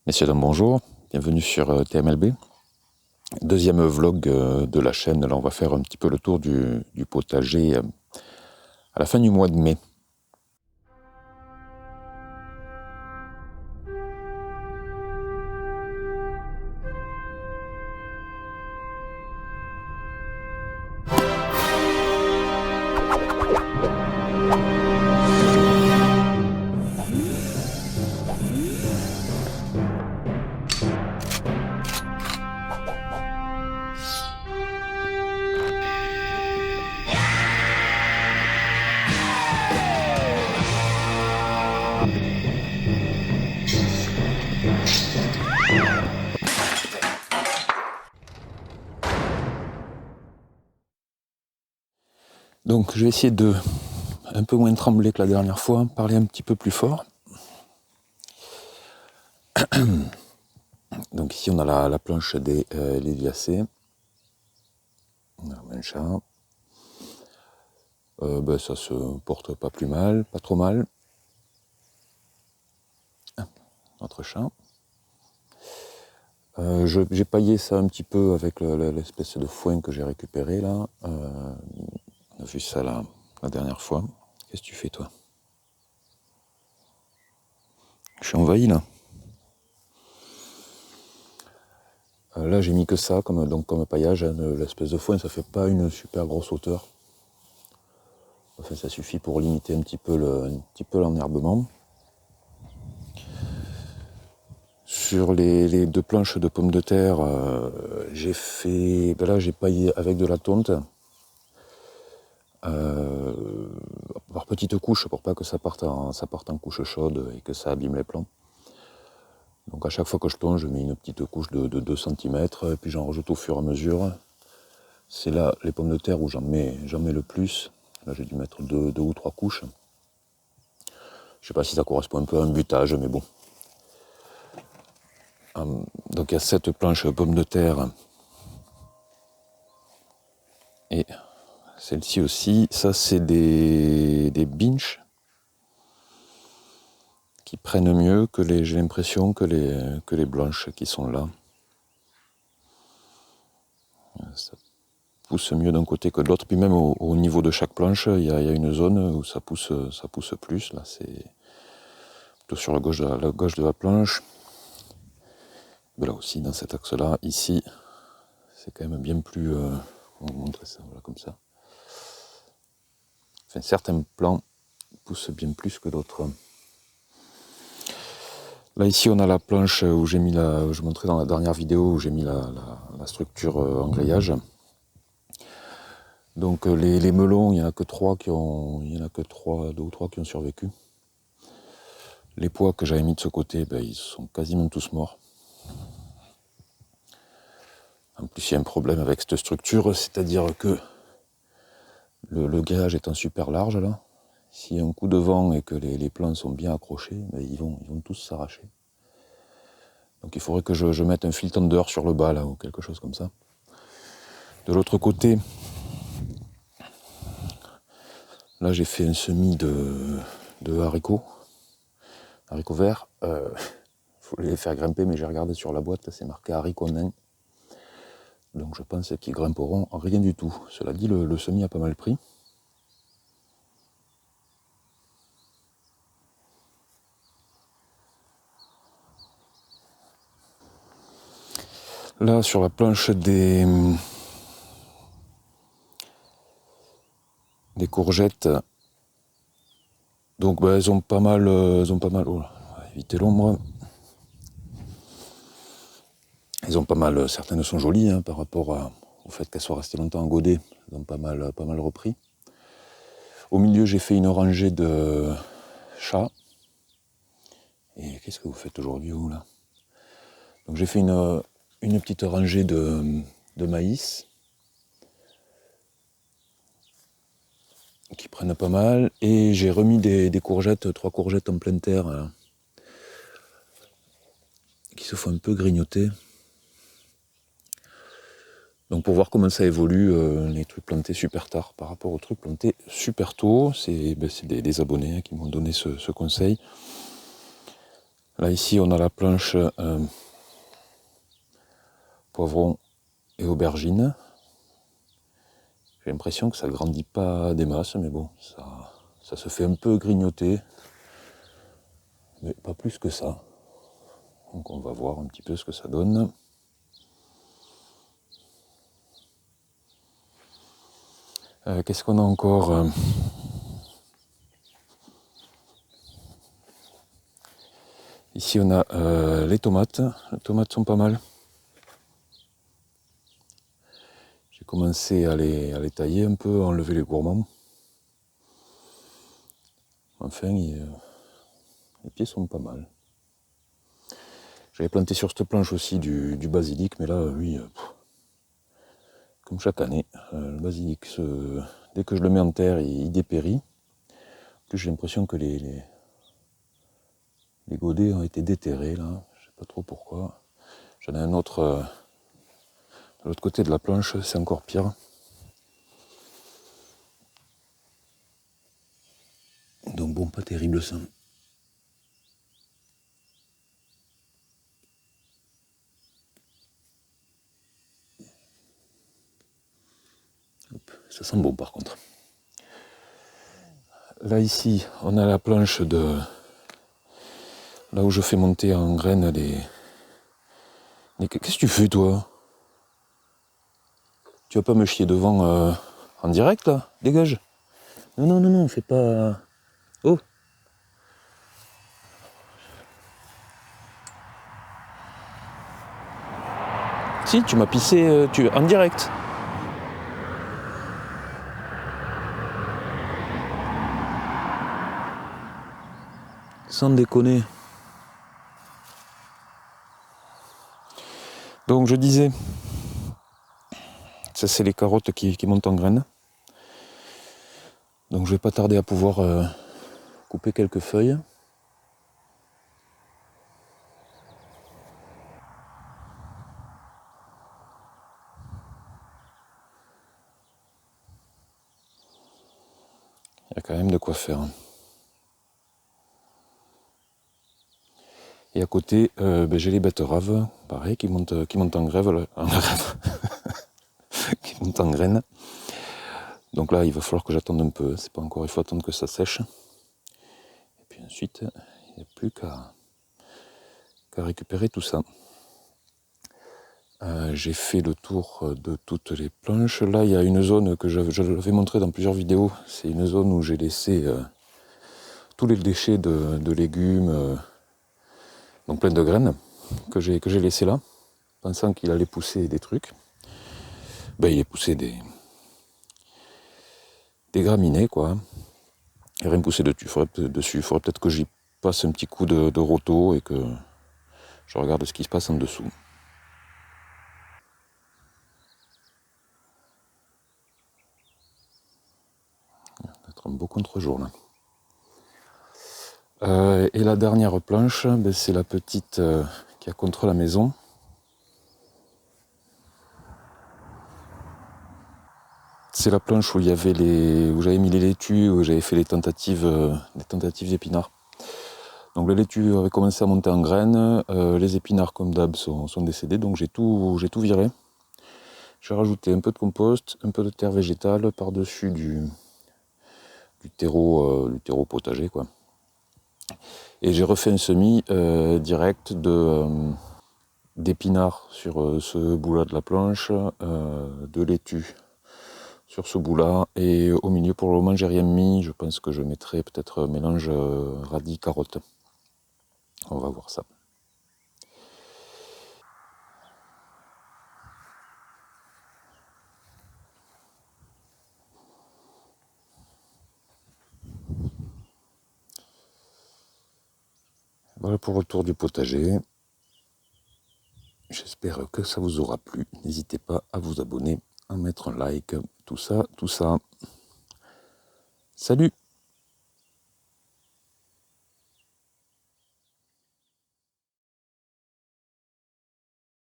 Messieurs, dames, bonjour, bienvenue sur TMLB. Deuxième vlog de la chaîne. Là, on va faire un petit peu le tour du potager à la fin du mois de mai. Donc je vais essayer de un peu moins trembler que la dernière fois, parler un petit peu plus fort. Donc ici on a la planche des Liliacées. On a un chat. Ça se porte pas plus mal, pas trop mal. Notre chat. J'ai paillé ça un petit peu avec l'espèce de foin que j'ai récupéré là. On a vu ça la dernière fois. Qu'est-ce que tu fais toi? Je suis envahi là. Là j'ai mis que ça comme paillage, hein, l'espèce de foin, ça fait pas une super grosse hauteur. Enfin ça suffit pour limiter un petit peu l'enherbement. Sur les deux planches de pommes de terre, j'ai paillé avec de la tonte. Par petites couches pour pas que ça parte en couche chaude et que ça abîme les plants. Donc à chaque fois que je plonge, je mets une petite couche de 2 cm et puis j'en rajoute au fur et à mesure. C'est là les pommes de terre où j'en mets le plus. Là j'ai dû mettre 2 ou 3 couches. Je sais pas si ça correspond un peu à un butage, mais bon. Donc il y a cette planche pommes de terre. Et celle-ci aussi, ça c'est des binches qui prennent mieux que j'ai l'impression que les blanches qui sont là. Ça pousse mieux d'un côté que de l'autre. Puis même au niveau de chaque planche, il y a une zone où ça pousse plus. Là, c'est plutôt sur la gauche de la planche. Là aussi, dans cet axe-là, ici, c'est quand même bien plus... on va vous montrer ça, voilà, comme ça. Enfin, certains plants poussent bien plus que d'autres. Là, ici, on a la planche où j'ai mis je montrais dans la dernière vidéo, où j'ai mis la structure en grillage. Donc les melons, il n'y en a que 2 ou 3 qui ont survécu. Les pois que j'avais mis de ce côté, ils sont quasiment tous morts. En plus, il y a un problème avec cette structure, c'est-à-dire que le grillage étant super large, là, s'il y a un coup de vent et que les plants sont bien accrochés, ils vont tous s'arracher. Donc il faudrait que je mette un fil tender sur le bas, là, ou quelque chose comme ça. De l'autre côté, là j'ai fait un semis de haricots verts. Il faut les faire grimper, mais j'ai regardé sur la boîte, c'est marqué haricots nains. Donc je pense qu'ils grimperont rien du tout. Cela dit, le semis a pas mal pris. Là, sur la planche des courgettes, donc elles ont pas mal, oh là, éviter l'ombre. Elles ont pas mal, certaines sont jolies hein, par rapport au fait qu'elles soient restées longtemps en godet. Elles ont pas mal repris. Au milieu, j'ai fait une rangée de chats. Et qu'est-ce que vous faites aujourd'hui, vous, là? Donc j'ai fait une petite rangée de maïs qui prennent pas mal. Et j'ai remis des courgettes, 3 courgettes en pleine terre, là, qui se font un peu grignoter. Donc pour voir comment ça évolue, les trucs plantés super tard par rapport aux trucs plantés super tôt, c'est des abonnés qui m'ont donné ce conseil. Là ici on a la planche poivron et aubergine. J'ai l'impression que ça grandit pas des masses, mais bon, ça se fait un peu grignoter, mais pas plus que ça. Donc on va voir un petit peu ce que ça donne. Qu'est-ce qu'on a encore? Ici on a les tomates. Les tomates sont pas mal. J'ai commencé à les tailler un peu, à enlever les gourmands. Enfin, les pieds sont pas mal. J'avais planté sur cette planche aussi du basilic, mais là, lui, comme chaque année, le basilic, dès que je le mets en terre, il dépérit. En plus, j'ai l'impression que les godets ont été déterrés, là. Je sais pas trop pourquoi. J'en ai un autre de l'autre côté de la planche, c'est encore pire. Donc bon, pas terrible ça. Hop, ça sent bon par contre. Là ici, on a la planche de... Là où je fais monter en graines les... Qu'est-ce que tu fais toi? Tu vas pas me chier devant en direct là? Dégage. Non, fais pas... Oh. Si, tu m'as pissé en direct. Sans déconner. Donc je disais, ça c'est les carottes qui montent en graines. Donc je vais pas tarder à pouvoir couper quelques feuilles. Il y a quand même de quoi faire. Et à côté, j'ai les betteraves, pareil, qui montent en grève, qui montent en graines. Donc là, il va falloir que j'attende un peu. C'est pas encore, il faut attendre que ça sèche. Et puis ensuite, il n'y a plus qu'à récupérer tout ça. J'ai fait le tour de toutes les planches. Là, il y a une zone que je l'avais montré dans plusieurs vidéos. C'est une zone où j'ai laissé tous les déchets de légumes, donc plein de graines, que j'ai laissé là, pensant qu'il allait pousser des trucs. Ben, il est poussé des graminées, quoi. Et rien poussé dessus. Il faudrait peut-être que j'y passe un petit coup de roto et que je regarde ce qui se passe en dessous. Il va être un beau contre-jour là. Et la dernière planche, c'est la petite qui est contre la maison. C'est la planche où où j'avais mis les laitues, où j'avais fait les tentatives d'épinards. Donc les laitues avaient commencé à monter en graines, les épinards comme d'hab sont décédés, donc j'ai tout viré. J'ai rajouté un peu de compost, un peu de terre végétale par-dessus du terreau potager, quoi. Et j'ai refait un semis direct d'épinards sur ce bout-là de la planche, de laitue sur ce bout-là, et au milieu pour le moment j'ai rien mis. Je pense que je mettrai peut-être un mélange radis carotte. On va voir ça. Voilà pour le tour du potager. J'espère que ça vous aura plu. N'hésitez pas à vous abonner, à mettre un like, tout ça. Salut!